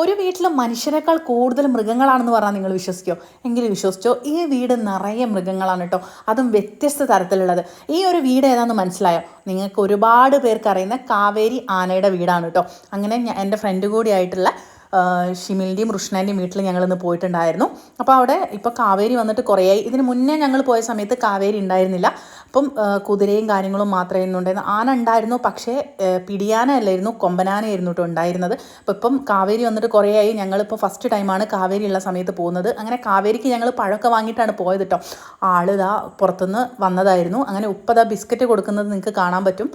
ഒരു വീട്ടിൽ മനുഷ്യരെക്കാൾ കൂടുതൽ മൃഗങ്ങളാണെന്ന് പറഞ്ഞാൽ നിങ്ങൾ വിശ്വസിക്കോ? എങ്കിലും വിശ്വസിച്ചോ. ഈ വീട് നിറയെ മൃഗങ്ങളാണ് കേട്ടോ, അതും വ്യത്യസ്ത തരത്തിലുള്ളത്. ഈ ഒരു വീട് ഏതാണെന്ന് മനസ്സിലായോ? നിങ്ങൾക്ക് ഒരുപാട് പേർക്ക് അറിയുന്ന കാവേരി ആനയുടെ വീടാണ് കേട്ടോ. അങ്ങനെ എൻ്റെ ഫ്രണ്ട് കൂടിയായിട്ടുള്ള ഷിമിലിൻ്റെയും റുഷ്ണേൻ്റെയും വീട്ടിൽ ഞങ്ങളിന്ന് പോയിട്ടുണ്ടായിരുന്നു. അപ്പോൾ അവിടെ ഇപ്പോൾ കാവേരി വന്നിട്ട് കുറേയായി. ഇതിന് മുന്നേ ഞങ്ങൾ പോയ സമയത്ത് കാവേരി ഉണ്ടായിരുന്നില്ല. അപ്പം കുതിരയും കാര്യങ്ങളും മാത്രമേ ഉണ്ടായിരുന്നു. ആന ഉണ്ടായിരുന്നു, പക്ഷേ പിടിയാന അല്ലായിരുന്നു, കൊമ്പനാനയായിരുന്നു കേട്ടോ ഉണ്ടായിരുന്നത്. അപ്പോൾ ഇപ്പം കാവേരി വന്നിട്ട് കുറേയായി. ഞങ്ങളിപ്പോൾ ഫസ്റ്റ് ടൈമാണ് കാവേരി ഉള്ള സമയത്ത് പോകുന്നത്. അങ്ങനെ കാവേരിക്ക് ഞങ്ങൾ പഴമൊക്കെ വാങ്ങിയിട്ടാണ് പോയത് കേട്ടോ. ആളിതാ പുറത്തുനിന്ന് വന്നതായിരുന്നു. അങ്ങനെ ഉപ്പതാ ബിസ്ക്കറ്റ് കൊടുക്കുന്നത് നിങ്ങൾക്ക് കാണാൻ പറ്റും.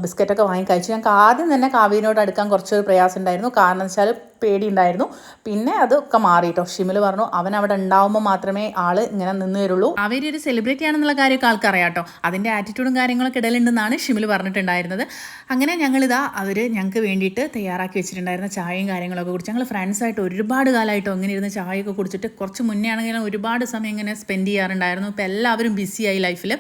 ബിസ്ക്കറ്റൊക്കെ വാങ്ങി കഴിച്ചു. ഞങ്ങൾക്ക് ആദ്യം തന്നെ കാവേരിനോട് അടുക്കാൻ കുറച്ച് പ്രയാസം ഉണ്ടായിരുന്നു. കാരണം എന്ന് വെച്ചാൽ പേടിയുണ്ടായിരുന്നു. പിന്നെ അതൊക്കെ മാറി കേട്ടോ. ഷിമിൽ പറഞ്ഞു അവൻ അവിടെ ഉണ്ടാവുമ്പോൾ മാത്രമേ ആള് ഇങ്ങനെ നിന്ന് തരുള്ളൂ. കാവേരി ഒരു സെലിബ്രിറ്റി ആണെന്നുള്ള കാര്യമൊക്കെ ആൾക്കറിയാം കേട്ടോ. അതിൻ്റെ ആറ്റിറ്റ്യൂഡും കാര്യങ്ങളൊക്കെ ഇടലുണ്ടെന്നാണ് ഷിമിൽ പറഞ്ഞിട്ടുണ്ടായിരുന്നത്. അങ്ങനെ ഞങ്ങളിതാ അവർ ഞങ്ങൾക്ക് വേണ്ടിയിട്ട് തയ്യാറാക്കി വെച്ചിട്ടുണ്ടായിരുന്ന ചായയും കാര്യങ്ങളൊക്കെ കുടിച്ച് ഞങ്ങൾ ഫ്രണ്ട്സായിട്ട് ഒരുപാട് കാലമായിട്ടോ അങ്ങനെ ഇരുന്ന് ചായയൊക്കെ കുടിച്ചിട്ട് കുറച്ച് മുന്നേ ആണെങ്കിലും ഒരുപാട് സമയം ഇങ്ങനെ സ്പെൻഡ് ചെയ്യാറുണ്ടായിരുന്നു. ഇപ്പോൾ എല്ലാവരും ബിസിയായി ലൈഫിൽ.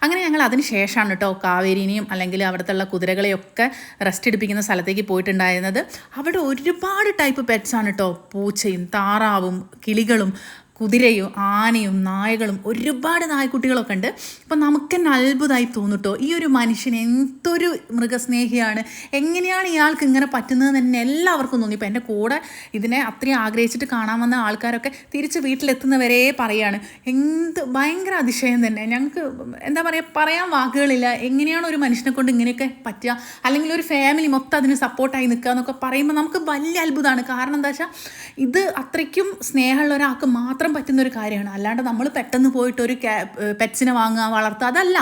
അങ്ങനെ ഞങ്ങൾ അതിന് ശേഷമാണ് കേട്ടോ കാവേരിനെയും അല്ലെങ്കിൽ അവിടുത്തെ കുതിരകളെയൊക്കെ റെസ്റ്റ് എടുപ്പിക്കുന്ന സ്ഥലത്തേക്ക് പോയിട്ടുണ്ടായിരുന്നത്. അവിടെ ഒരുപാട് ടൈപ്പ് പെറ്റ്സാണ് കേട്ടോ. പൂച്ചയും താറാവും കിളികളും കുതിരയും ആനയും നായകളും ഒരുപാട് നായ്ക്കുട്ടികളൊക്കെ ഉണ്ട്. അപ്പം നമുക്ക് തന്നെ അത്ഭുതമായി തോന്നിട്ടോ, ഈ ഒരു മനുഷ്യൻ എന്തൊരു മൃഗസ്നേഹിയാണ്, എങ്ങനെയാണ് ഇയാൾക്ക് ഇങ്ങനെ പറ്റുന്നതെന്ന് തന്നെ എല്ലാവർക്കും തോന്നി. ഇപ്പം എൻ്റെ കൂടെ ഇതിനെ അത്രയും ആഗ്രഹിച്ചിട്ട് കാണാൻ വന്ന ആൾക്കാരൊക്കെ തിരിച്ച് വീട്ടിലെത്തുന്നവരെ പറയാണ് ഭയങ്കര അതിശയം തന്നെ. ഞങ്ങൾക്ക് എന്താ പറയുക, പറയാൻ വാക്കുകളില്ല. എങ്ങനെയാണ് ഒരു മനുഷ്യനെ കൊണ്ട് ഇങ്ങനെയൊക്കെ പറ്റുക, അല്ലെങ്കിൽ ഒരു ഫാമിലി മൊത്തം അതിന് സപ്പോർട്ടായി നിൽക്കുക എന്നൊക്കെ പറയുമ്പോൾ നമുക്ക് വലിയ അത്ഭുതമാണ്. കാരണം എന്താ വെച്ചാൽ ഇത് അത്രയ്ക്കും സ്നേഹമുള്ള ഒരാൾക്ക് മാത്രം പറ്റുന്ന ഒരു കാര്യമാണ്. അല്ലാണ്ട് നമ്മൾ പെട്ടെന്ന് പോയിട്ട് ഒരു പെറ്റ്സിനെ വാങ്ങുക, വളർത്തുക, അതല്ല.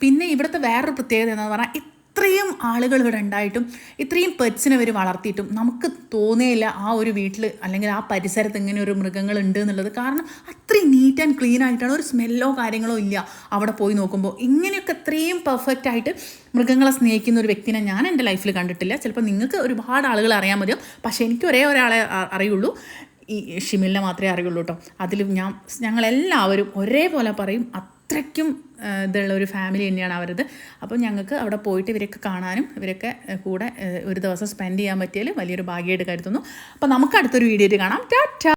പിന്നെ ഇവിടുത്തെ വേറൊരു പ്രത്യേകത എന്താണെന്ന് പറഞ്ഞാൽ ഇത്രയും ആളുകൾ ഇവിടെ ഉണ്ടായിട്ടും ഇത്രയും പെറ്റ്സിനെ അവർ വളർത്തിയിട്ടും നമുക്ക് തോന്നിയില്ല ആ ഒരു വീട്ടിൽ അല്ലെങ്കിൽ ആ പരിസരത്ത് ഇങ്ങനെ ഒരു മൃഗങ്ങൾ ഉണ്ട് എന്നുള്ളത്. കാരണം അത്രയും നീറ്റ് ആൻഡ് ക്ലീൻ ആയിട്ടാണ്, ഒരു സ്മെല്ലോ കാര്യങ്ങളോ ഇല്ല അവിടെ പോയി നോക്കുമ്പോൾ. ഇങ്ങനെയൊക്കെ ഇത്രയും പെർഫെക്റ്റ് ആയിട്ട് മൃഗങ്ങളെ സ്നേഹിക്കുന്ന ഒരു വ്യക്തിനെ ഞാൻ എൻ്റെ ലൈഫിൽ കണ്ടിട്ടില്ല. ചിലപ്പോൾ നിങ്ങൾക്ക് ഒരുപാട് ആളുകൾ അറിയാൻ മതിയോ, പക്ഷേ എനിക്ക് ഒരാളെ അറിയുള്ളൂ. ഈ ഷിമിലിനെ മാത്രമേ അറിയുള്ളൂ കേട്ടോ. അതിൽ ഞങ്ങളെല്ലാവരും ഒരേപോലെ പറയും അത്രയ്ക്കും ഇതുള്ള ഒരു ഫാമിലി തന്നെയാണ് അവരത്. അപ്പോൾ ഞങ്ങൾക്ക് അവിടെ പോയിട്ട് ഇവരൊക്കെ കാണാനും ഇവരൊക്കെ കൂടെ ഒരു ദിവസം സ്പെൻഡ് ചെയ്യാൻ പറ്റിയാൽ വലിയൊരു ഭാഗ്യമായിട്ട് കരുതുന്നു. അപ്പോൾ നമുക്ക് അടുത്തൊരു വീഡിയോയിൽ കാണാം. ടാറ്റാ.